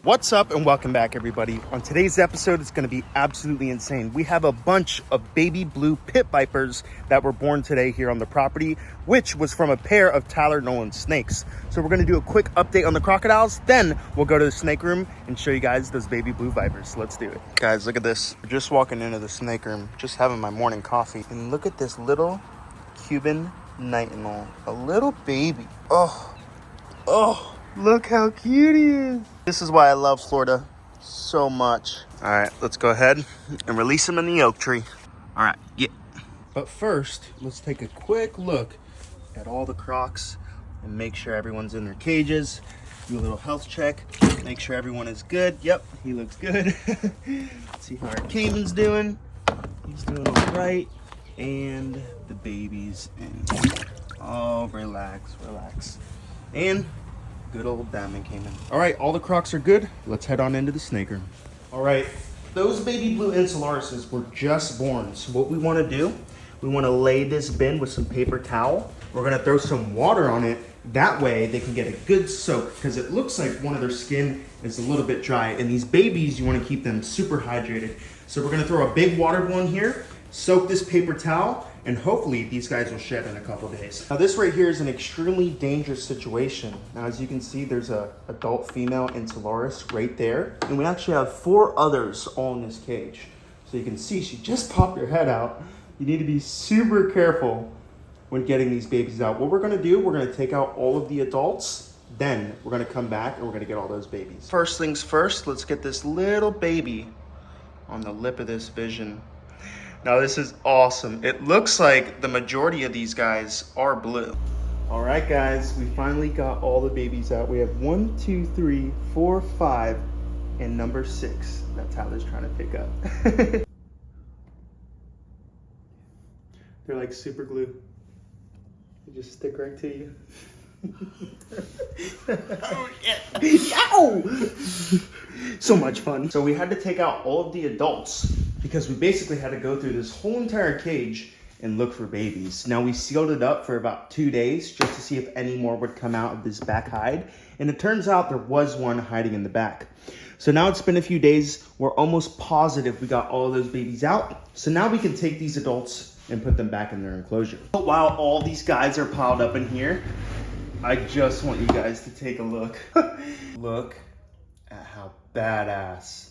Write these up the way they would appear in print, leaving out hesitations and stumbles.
What's up and welcome back, everybody. On today's episode, it's going to be absolutely insane. We have a bunch of baby blue pit vipers that were born today here on the property, which was from a pair of Tyler Nolans snakes. So we're going to do a quick update on the crocodiles, then we'll go to the snake room and show you guys those baby blue vipers. Let's do it. Guys, look at this. We're just walking into the snake room, just having my morning coffee. And look at this little Cuban Night, a little baby. Oh. Look how cute he is. This is why I love Florida so much. All right, let's go ahead and release him in the oak tree. All right, yeah. But first, let's take a quick look at all the Crocs and make sure everyone's in their cages. Do a little health check, make sure everyone is good. Yep, he looks good. Let's see how our Cayman's doing. He's doing all right. And the babies. And oh, relax. And good old Diamond came in. All right, all the Crocs are good. Let's head on into the snake room. All right, those baby blue Insularises were just born. So what we want to do, we want to lay this bin with some paper towel. We're going to throw some water on it. That way they can get a good soak, because it looks like one of their skin is a little bit dry. And these babies, you want to keep them super hydrated. So we're going to throw a big water balloon here, soak this paper towel, and hopefully these guys will shed in a couple days. Now this right here is an extremely dangerous situation. Now as you can see, there's a adult female Insularis right there. And we actually have 4 others all in this cage. So you can see she just popped her head out. You need to be super careful when getting these babies out. What we're gonna do, we're gonna take out all of the adults, then we're gonna come back and we're gonna get all those babies. First things first, let's get this little baby on the lip of this vision. Now this is awesome. It looks like the majority of these guys are blue. All right, guys, we finally got all the babies out. We have 1, 2, 3, 4, 5, and number 6 that Tyler's trying to pick up. They're like super glue. They just stick right to you. Oh, yeah. Ow! So much fun. So we had to take out all of the adults because we basically had to go through this whole entire cage and look for babies. Now we sealed it up for about 2 days just to see if any more would come out of this back hide. And it turns out there was one hiding in the back. So now it's been a few days. We're almost positive we got all of those babies out. So now we can take these adults and put them back in their enclosure. But while all these guys are piled up in here, I just want you guys to take a look. Look at how badass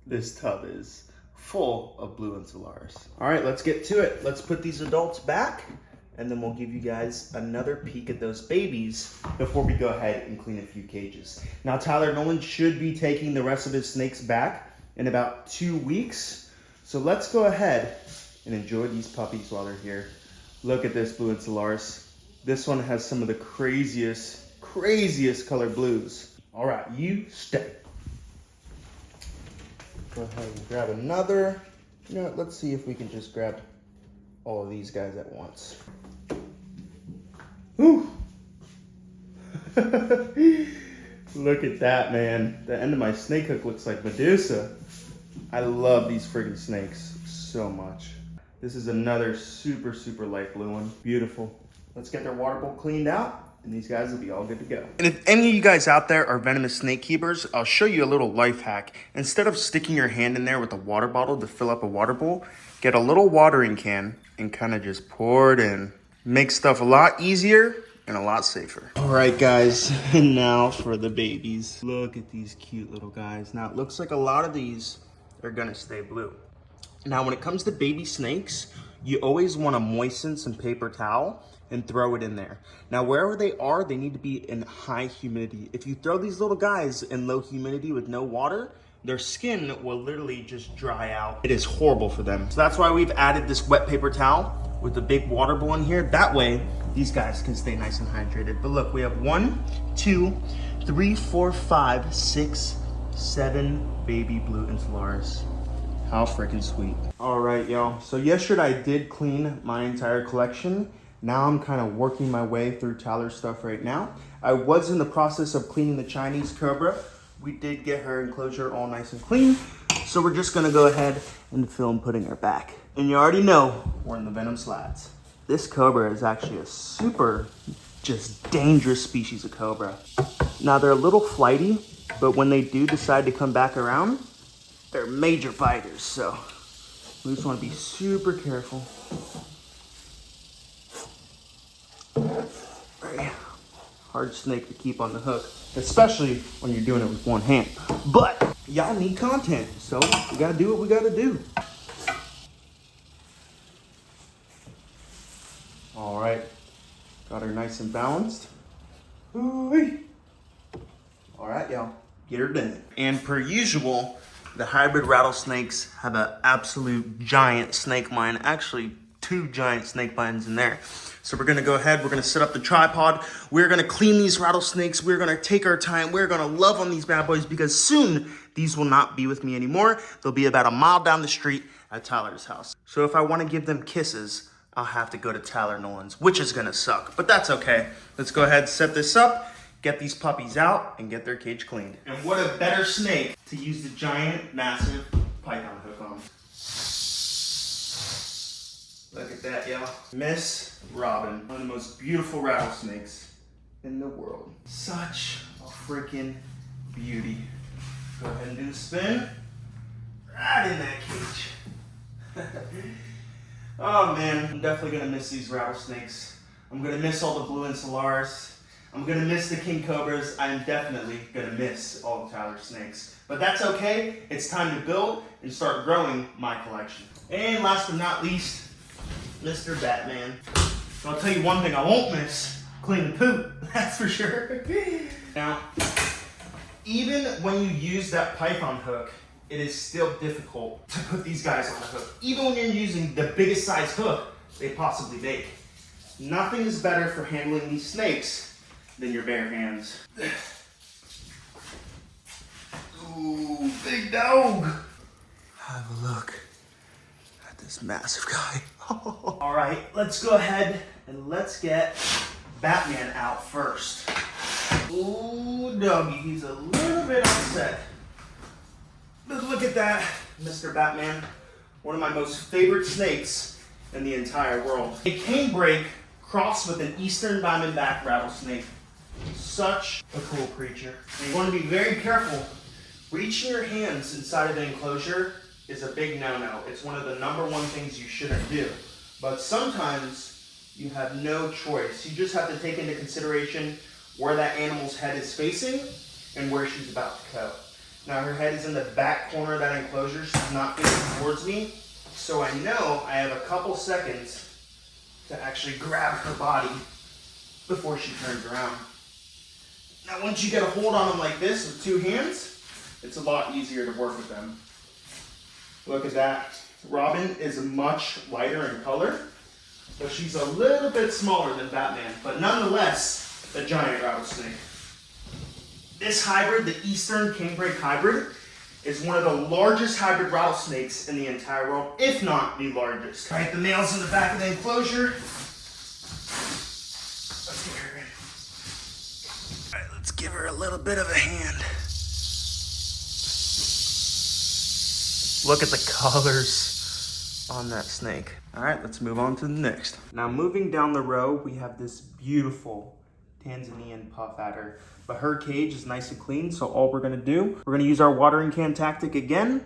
this tub is, full of blue Insularis. All right, let's get to it. Let's put these adults back, and then we'll give you guys another peek at those babies before we go ahead and clean a few cages. Now, Tyler Nolan should be taking the rest of his snakes back in about 2 weeks. So let's go ahead and enjoy these puppies while they're here. Look at this blue Insularis. This one has some of the craziest color blues. All right, you stay. Go ahead and grab another. You know what, let's see if we can just grab all of these guys at once. Whew. Look at that, man. The end of my snake hook looks like Medusa. I love these friggin' snakes so much. This is another super light blue one. Beautiful. Let's get their water bowl cleaned out, and these guys will be all good to go. And if any of you guys out there are venomous snake keepers, I'll show you a little life hack. Instead of sticking your hand in there with a water bottle to fill up a water bowl, get a little watering can and kind of just pour it in. Makes stuff a lot easier and a lot safer. All right, guys, and now for the babies. Look at these cute little guys. Now, it looks like a lot of these are gonna stay blue. Now, when it comes to baby snakes, you always want to moisten some paper towel and throw it in there. Now, wherever they are, they need to be in high humidity. If you throw these little guys in low humidity with no water, their skin will literally just dry out. It is horrible for them. So that's why we've added this wet paper towel with a big water bowl in here. That way, these guys can stay nice and hydrated. But look, we have 1, 2, 3, 4, 5, 6, 7 baby blue Insularis. How freaking sweet. All right, y'all. So yesterday I did clean my entire collection. Now I'm kind of working my way through Tyler's stuff right now. I was in the process of cleaning the Chinese Cobra. We did get her enclosure all nice and clean. So we're just gonna go ahead and film putting her back. And you already know we're in the Venom slats. This Cobra is actually a super just dangerous species of Cobra. Now they're a little flighty, but when they do decide to come back around, they're major biters, so we just want to be super careful. Very hard snake to keep on the hook, especially when you're doing it with one hand. But y'all need content, so we gotta do what we gotta do. All right, got her nice and balanced. Ooh-wee. All right, y'all, get her done. And per usual, the hybrid rattlesnakes have an absolute giant snake mine, actually 2 giant snake mines in there. So we're gonna go ahead, we're gonna set up the tripod, we're gonna clean these rattlesnakes, we're gonna take our time, we're gonna love on these bad boys because soon these will not be with me anymore. They'll be about a mile down the street at Tyler's house. So if I wanna give them kisses, I'll have to go to Tyler Nolans, which is gonna suck, but that's okay. Let's go ahead and set this up, get these puppies out, and get their cage cleaned. And what a better snake to use the giant, massive python hook on. Look at that, y'all. Miss Robin, one of the most beautiful rattlesnakes in the world. Such a freaking beauty. Go ahead and do the spin. Right in that cage. Oh man, I'm definitely gonna miss these rattlesnakes. I'm gonna miss all the blue Insularis. I'm gonna miss the king cobras. I'm definitely gonna miss all the Tyler snakes. But that's okay. It's time to build and start growing my collection. And last but not least, Mr. Batman. So I'll tell you one thing I won't miss, clean the poop, that's for sure. Now, even when you use that python hook, it is still difficult to put these guys on the hook. Even when you're using the biggest size hook they possibly make. Nothing is better for handling these snakes than your bare hands. Ooh, big dog. Have a look at this massive guy. All right, let's go ahead and let's get Batman out first. Ooh, doggy, he's a little bit upset. But look at that, Mr. Batman. One of my most favorite snakes in the entire world. A canebrake crossed with an eastern diamondback rattlesnake. Such a cool creature. And you want to be very careful. Reaching your hands inside of the enclosure is a big no-no. It's one of the #1 things you shouldn't do. But sometimes you have no choice. You just have to take into consideration where that animal's head is facing and where she's about to go. Now her head is in the back corner of that enclosure. She's not facing towards me. So I know I have a couple seconds to actually grab her body before she turns around. Now once you get a hold on them like this with 2 hands, it's a lot easier to work with them. Look at that. Robin is much lighter in color, so she's a little bit smaller than Batman, but nonetheless, a giant rattlesnake. This hybrid, the Eastern Canebrake hybrid, is one of the largest hybrid rattlesnakes in the entire world, if not the largest. All right, the male's in the back of the enclosure. Let's get her in. All right, let's give her a little bit of a hand. Look at the colors on that snake. All right, let's move on to the next. Now moving down the row, we have this beautiful Tanzanian puff adder. But her cage is nice and clean, so all we're gonna do, we're gonna use our watering can tactic again,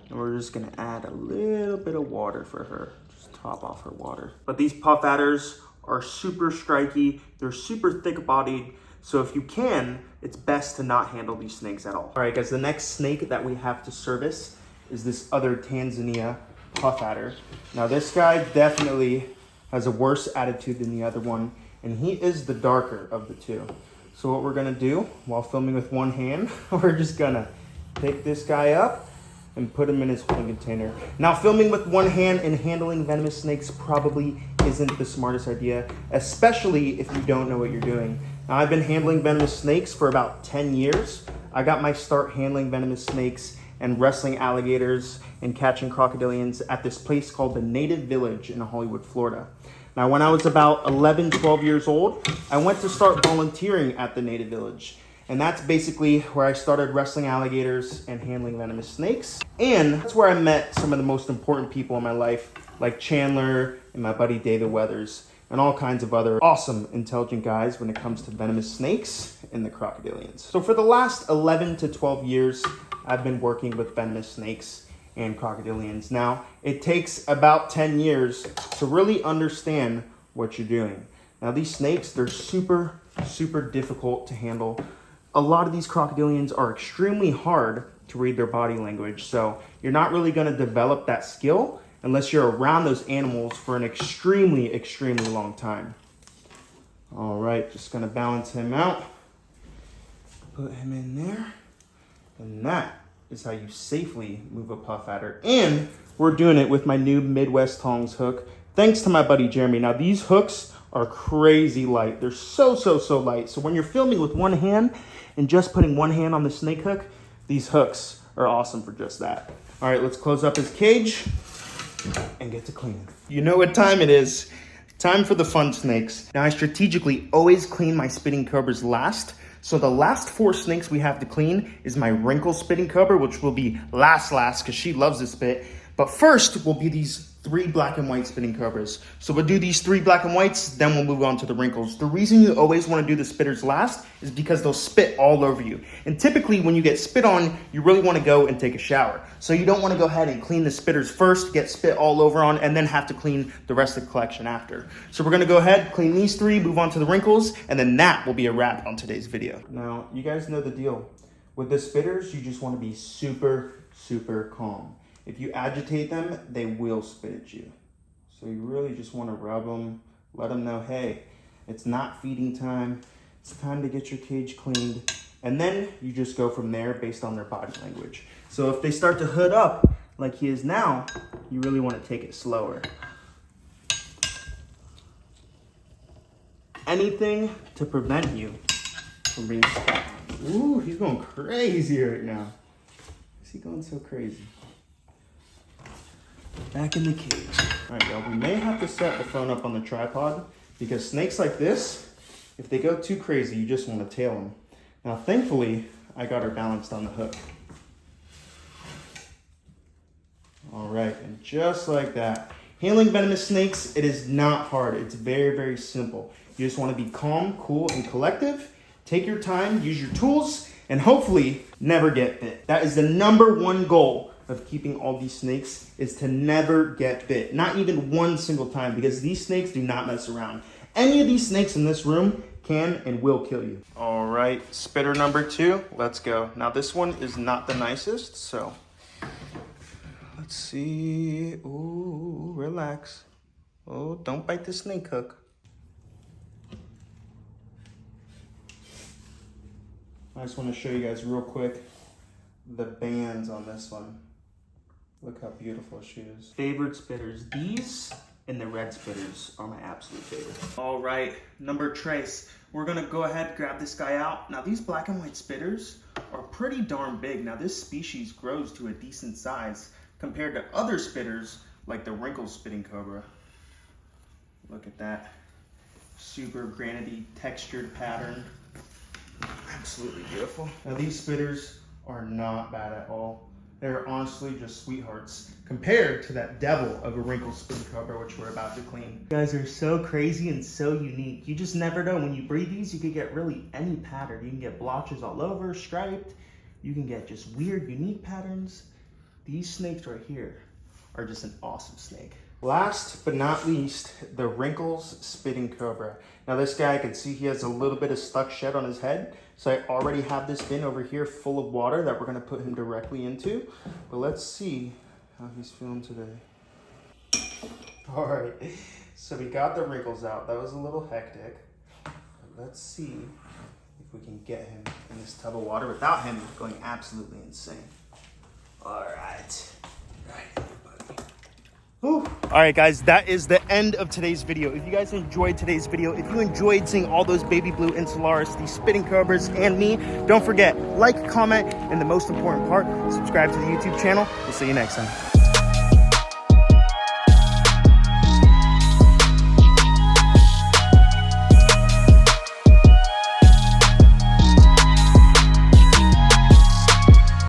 and we're just gonna add a little bit of water for her. Just top off her water. But these puff adders are super striky, they're super thick bodied, so if you can, it's best to not handle these snakes at all. All right guys, the next snake that we have to service is this other Tanzania puff adder. Now this guy definitely has a worse attitude than the other one, and he is the darker of the two. So what we're gonna do while filming with one hand, we're just gonna pick this guy up and put him in his holding container. Now filming with one hand and handling venomous snakes probably isn't the smartest idea, especially if you don't know what you're doing. Now I've been handling venomous snakes for about 10 years. I got my start handling venomous snakes and wrestling alligators and catching crocodilians at this place called the Native Village in Hollywood, Florida. Now, when I was about 11, 12 years old, I went to start volunteering at the Native Village. And that's basically where I started wrestling alligators and handling venomous snakes. And that's where I met some of the most important people in my life, like Chandler and my buddy David Weathers. and all kinds of other awesome, intelligent guys when it comes to venomous snakes and the crocodilians. So for the last 11 to 12 years, I've been working with venomous snakes and crocodilians. Now, it takes about 10 years to really understand what you're doing. Now, these snakes, they're super, super difficult to handle. A lot of these crocodilians are extremely hard to read their body language. So you're not really gonna develop that skill unless you're around those animals for an extremely, extremely long time. All right, just gonna balance him out. Put him in there. And that is how you safely move a puff adder. And we're doing it with my new Midwest Tongs hook, thanks to my buddy Jeremy. Now these hooks are crazy light. They're so light. So when you're filming with one hand and just putting one hand on the snake hook, these hooks are awesome for just that. All right, let's close up his cage and get to cleaning. You know what time it is. Time for the fun snakes. Now I strategically always clean my spitting cobras last. So the last 4 snakes we have to clean is my wrinkle spitting cobra, which will be last because she loves to spit. But first will be these 3 black and white spitting cobras. So we'll do these 3 black and whites, then we'll move on to the wrinkles. The reason you always want to do the spitters last is because they'll spit all over you. And typically when you get spit on, you really want to go and take a shower. So you don't want to go ahead and clean the spitters first, get spit all over on, and then have to clean the rest of the collection after. So we're going to go ahead, clean these 3, move on to the wrinkles, and then that will be a wrap on today's video. Now, you guys know the deal. With the spitters, you just want to be super, super calm. If you agitate them, they will spit at you. So you really just want to rub them, let them know, hey, it's not feeding time. It's time to get your cage cleaned. And then you just go from there based on their body language. So if they start to hood up like he is now, you really want to take it slower. Anything to prevent you from being stuck. Ooh, he's going crazy right now. Why is he going so crazy? Back in the cage. All right, y'all, we may have to set the phone up on the tripod because snakes like this, if they go too crazy, you just want to tail them. Now, thankfully, I got her balanced on the hook. All right, and just like that. Handling venomous snakes, it is not hard. It's very, very simple. You just want to be calm, cool, and collective. Take your time, use your tools, and hopefully never get bit. That is the #1 goal of keeping all these snakes, is to never get bit. Not even one single time, because these snakes do not mess around. Any of these snakes in this room can and will kill you. All right, spitter #2, let's go. Now this one is not the nicest, so let's see. Ooh, relax. Oh, don't bite the snake hook. I just want to show you guys real quick the bands on this one. Look how beautiful she is. Favorite spitters. These and the red spitters are my absolute favorite. All right, number trace. We're gonna go ahead, grab this guy out. Now these black and white spitters are pretty darn big. Now this species grows to a decent size compared to other spitters like the wrinkle spitting cobra. Look at that. Super granity textured pattern. Absolutely beautiful. Now these spitters are not bad at all. They're honestly just sweethearts compared to that devil of a wrinkle spitting cobra, which we're about to clean. You guys are so crazy and so unique. You just never know. When you breed these, you could get really any pattern. You can get blotches all over, striped. You can get just weird, unique patterns. These snakes right here are just an awesome snake. Last but not least, the wrinkles spitting cobra. Now this guy, I can see he has a little bit of stuck shed on his head. So I already have this bin over here full of water that we're gonna put him directly into. But let's see how he's feeling today. All right, so we got the wrinkles out. That was a little hectic. But let's see if we can get him in this tub of water without him going absolutely insane. All right. All right, guys, that is the end of today's video. If you guys enjoyed today's video, if you enjoyed seeing all those baby blue Insularis, these spitting cobras, and me, don't forget, like, comment, and the most important part, subscribe to the YouTube channel. We'll see you next time.